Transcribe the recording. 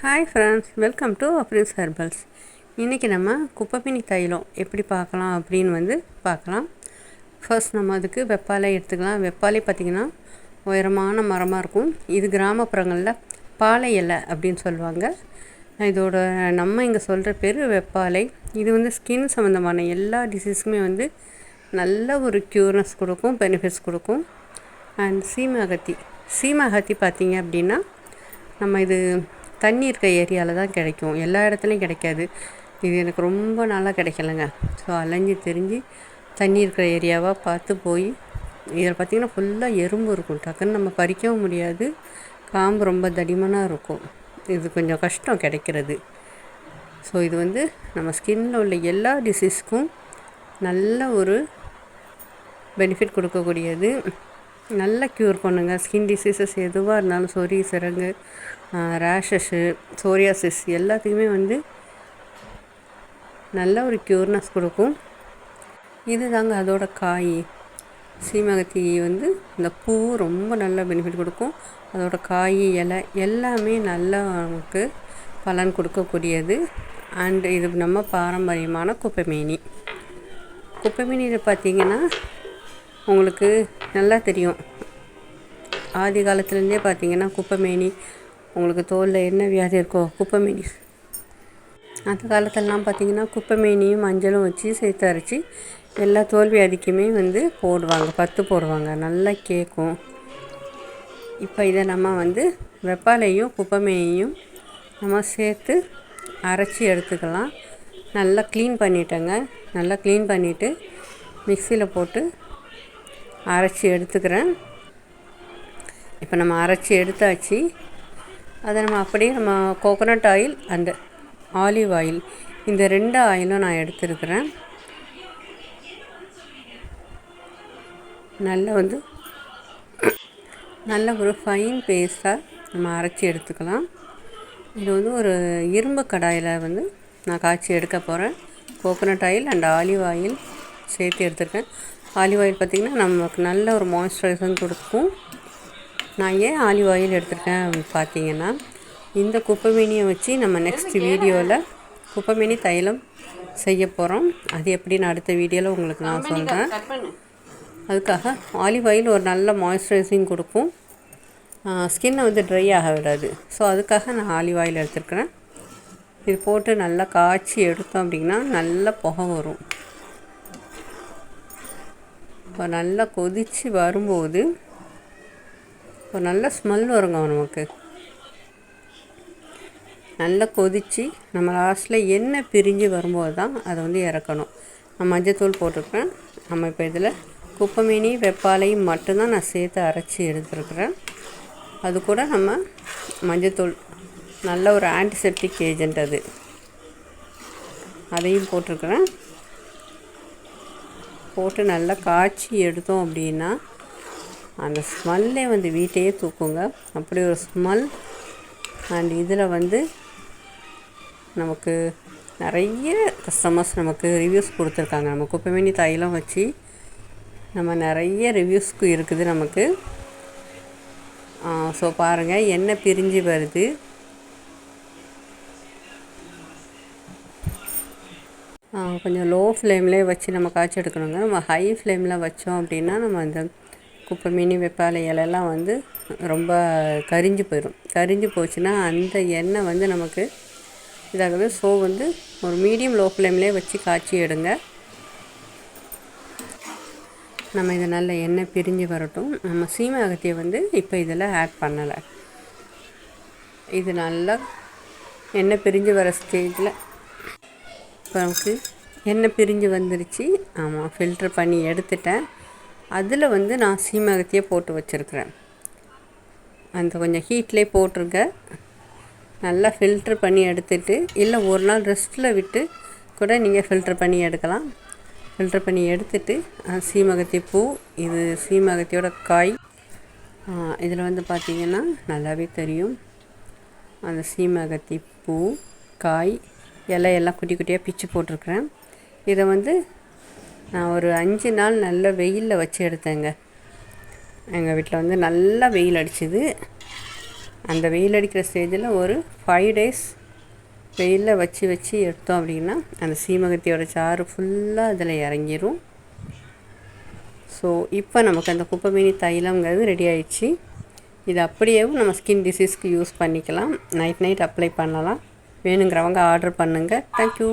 Hi friends, welcome to அப்ரின்ஸ் herbals. இன்றைக்கி நம்ம குப்பைமேனி தைலம் எப்படி பார்க்கலாம் அப்படின்னு பார்க்கலாம். ஃபர்ஸ்ட் நம்ம அதுக்கு வெப்பாலை எடுத்துக்கலாம். வெப்பாலை பார்த்திங்கன்னா உயரமான மரமாக இருக்கும். இது கிராமப்புறங்களில் பாலை இலை அப்படின்னு சொல்லுவாங்க. இதோட நம்ம இங்கே சொல்கிற பேர் வெப்பாலை. இது ஸ்கின் சம்மந்தமான எல்லா டிசீஸுக்குமே நல்ல ஒரு க்யூர்னஸ் கொடுக்கும், பெனிஃபிட்ஸ் கொடுக்கும். அண்ட் சீமகத்தி பார்த்திங்க அப்படின்னா நம்ம இது தண்ணி இருக்க ஏரியாவில் தான் கிடைக்கும், எல்லா இடத்துலையும் கிடைக்காது. இது எனக்கு ரொம்ப நாளாக கிடைக்கலங்க. ஸோ அலைஞ்சி தெரிஞ்சு தண்ணி இருக்கிற ஏரியாவாக பார்த்து போய் இதில் பார்த்திங்கன்னா ஃபுல்லாக எறும்பு இருக்கும். டக்குன்னு நம்ம பறிக்கவும் முடியாது, காம்பு ரொம்ப தடிமனாக இருக்கும். இது கொஞ்சம் கஷ்டம் கிடைக்கிறது. ஸோ இது நம்ம ஸ்கின்னில் உள்ள எல்லா டிசீஸ்க்கும் நல்ல ஒரு பெனிஃபிட் கொடுக்கக்கூடியது. நல்லா க்யூர் பண்ணுங்க. ஸ்கின் டிசீசஸ் எதுவாக இருந்தாலும், சொறி, சிரங்கு, ரேஷஸ்ஸு, சோரியாசிஸ் எல்லாத்துக்குமே நல்ல ஒரு க்யூர்னஸ் கொடுக்கும். இது தாங்க அதோட காய். சீமகத்தி இந்த பூ ரொம்ப நல்ல பெனிஃபிட் கொடுக்கும். அதோட காய், இலை எல்லாமே நல்லா நமக்கு பலன் கொடுக்கக்கூடியது. அண்டு இது நம்ம பாரம்பரியமான குப்பைமேனி. குப்பைமேனியில் பார்த்திங்கன்னா உங்களுக்கு நல்லா தெரியும். ஆதி காலத்துலேருந்தே பார்த்திங்கன்னா குப்பைமேனி, உங்களுக்கு தோலில் என்ன வியாதி இருக்கோ குப்பைமேனி. அந்த காலத்திலலாம் பார்த்திங்கன்னா குப்பைமேனியும் மஞ்சளும் வச்சு சேர்த்து அரைச்சி எல்லா தோல் வியாதிக்குமே போடுவாங்க, பத்து போடுவாங்க, நல்லா கேட்கும். இப்போ இதை நம்ம வெப்பாலையும் குப்பைமேனியும் நம்ம சேர்த்து அரைச்சி எடுத்துக்கலாம். நல்லா க்ளீன் பண்ணிட்டேங்க. நல்லா க்ளீன் பண்ணிவிட்டு மிக்சியில் போட்டு அரைச்சி எடுத்துக்கிறேன். இப்போ நம்ம அரைச்சி எடுத்தாச்சு. அதை நம்ம அப்படியே நம்ம coconut oil and olive oil, இந்த 2 ஆயிலும் நான் எடுத்துருக்கிறேன். நல்ல ஒரு ஃபைன் பேஸ்ட்டாக நம்ம அரைச்சி எடுத்துக்கலாம். இது ஒரு இரும்பு கடாயில் நான் காய்ச்சி எடுக்க போகிறேன். Coconut oil and olive oil சேர்த்து எடுத்துருக்கேன். ஆலிவ் ஆயில் பார்த்திங்கன்னா நமக்கு நல்ல ஒரு மாய்ஸ்சரைசர் கொடுக்கும். நான் ஏன் ஆலிவ் ஆயில் எடுத்திருக்கேன் அப்படின்னு பார்த்தீங்கன்னா, இந்த குப்பைமேனியை வச்சு நம்ம நெக்ஸ்ட் வீடியோவில் குப்பைமேனி தைலம் செய்ய போகிறோம். அது எப்படின்னு அடுத்த வீடியோவில் உங்களுக்கு நான் சொல்கிறேன். அதுக்காக ஆலிவ் ஆயில் ஒரு நல்ல மாய்ஸ்சரைசிங் கொடுக்கும், ஸ்கின்னை ட்ரை ஆக விடாது. ஸோ அதுக்காக நான் ஆலிவ் ஆயில் எடுத்துருக்கிறேன். இது போட்டு நல்லா காய்ச்சி எடுத்தோம் அப்படின்னா நல்லா புகை வரும். இப்போ நல்லா கொதித்து வரும்போது ஒரு நல்ல ஸ்மெல் வருங்க நமக்கு. நல்லா கொதித்து நம்ம லாஸ்ட்டில் எண்ணெய் பிரிஞ்சு வரும்போது தான் அதை இறக்கணும். நான் மஞ்சத்தூள் போட்டிருக்கேன். நம்ம இப்போ இதில் குப்பைமேனி, வெப்பாலை மட்டும்தான் நான் சேர்த்து அரைச்சி எடுத்துருக்குறேன். அது கூட நம்ம மஞ்சத்தூள், நல்ல ஒரு ஆன்டிசெப்டிக் ஏஜென்ட், அதையும் போட்டிருக்கிறேன். போட்டு நல்லா காய்ச்சி எடுத்தோம் அப்படின்னா அந்த ஸ்மெல்லே வீட்டையே தூக்குங்க. அப்படி ஒரு ஸ்மெல். அண்ட் இதில் நமக்கு நிறைய கஸ்டமர்ஸ் நமக்கு ரிவ்யூஸ் கொடுத்துருக்காங்க. நம்ம குப்பைமேனி தைலம் வச்சு நம்ம நிறைய ரிவ்யூஸ்க்கு இருக்குது நமக்கு. ஸோ பாருங்கள், எண்ணெய் பிரிஞ்சு வருது. கொஞ்சம் லோ ஃப்ளேம்லேயே வச்சு நம்ம காய்ச்சி எடுக்கணுங்க. நம்ம ஹை ஃப்ளேமில் வச்சோம் அப்படின்னா நம்ம அந்த குப்பைமேனி, வெப்பாலை இலையெல்லாம் ரொம்ப கரிஞ்சு போயிடும். கரிஞ்சு போச்சுன்னா அந்த எண்ணெய் நமக்கு இதாகுது. ஸோ ஒரு மீடியம் லோ ஃப்ளேம்லேயே வச்சு காய்ச்சி எடுங்க. நம்ம இதை நல்ல எண்ணெய் பிரிஞ்சு வரட்டும். நம்ம சீமை அகத்தியை இப்போ இதில் ஆட் பண்ணலை. இது நல்லா எண்ணெய் பிரிஞ்சு வர ஸ்டேஜில் இப்போ நமக்கு எண்ணெய் பிரிஞ்சு வந்துருச்சு. ஆமாம், ஃபில்ட்ரு பண்ணி எடுத்துட்டேன். அதில் நான் சீமகத்தியை போட்டு வச்சுருக்கிறேன். அந்த கொஞ்சம் ஹீட்லேயே போட்டிருங்க. நல்லா ஃபில்ட்ரு பண்ணி எடுத்துட்டு, இல்லை ஒரு நாள் ரெஸ்ட்டில் விட்டு கூட நீங்கள் ஃபில்ட்ரு பண்ணி எடுக்கலாம். ஃபில்ட்ரு பண்ணி எடுத்துட்டு சீமகத்தி பூ, இது சீமகத்தியோட காய். இதில் பார்த்திங்கன்னா நல்லாவே தெரியும். அந்த சீமகத்தி பூ, காய், இலையெல்லாம் குட்டி குட்டியாக பிச்சு போட்டிருக்கிறேன். இதை நான் ஒரு 5 நாள் நல்ல வெயிலில் வச்சு எடுத்தேங்க. எங்கள் வீட்டில் நல்லா வெயில் அடிச்சுது. அந்த வெயில் அடிக்கிற ஸ்டேஜில் ஒரு 5 days வெயிலில் வச்சு எடுத்தோம் அப்படின்னா அந்த சீமகத்தியோட சாறு ஃபுல்லாக அதில் இறங்கிரும். ஸோ இப்போ நமக்கு அந்த குப்பைமேனி தைலங்கிறது ரெடி ஆயிடுச்சு. இது அப்படியேவும் நம்ம ஸ்கின் டிசீஸ்க்கு யூஸ் பண்ணிக்கலாம். நைட் அப்ளை பண்ணலாம். வேணுங்கிறவங்க ஆர்டர் பண்ணுங்கள். தேங்க்யூ.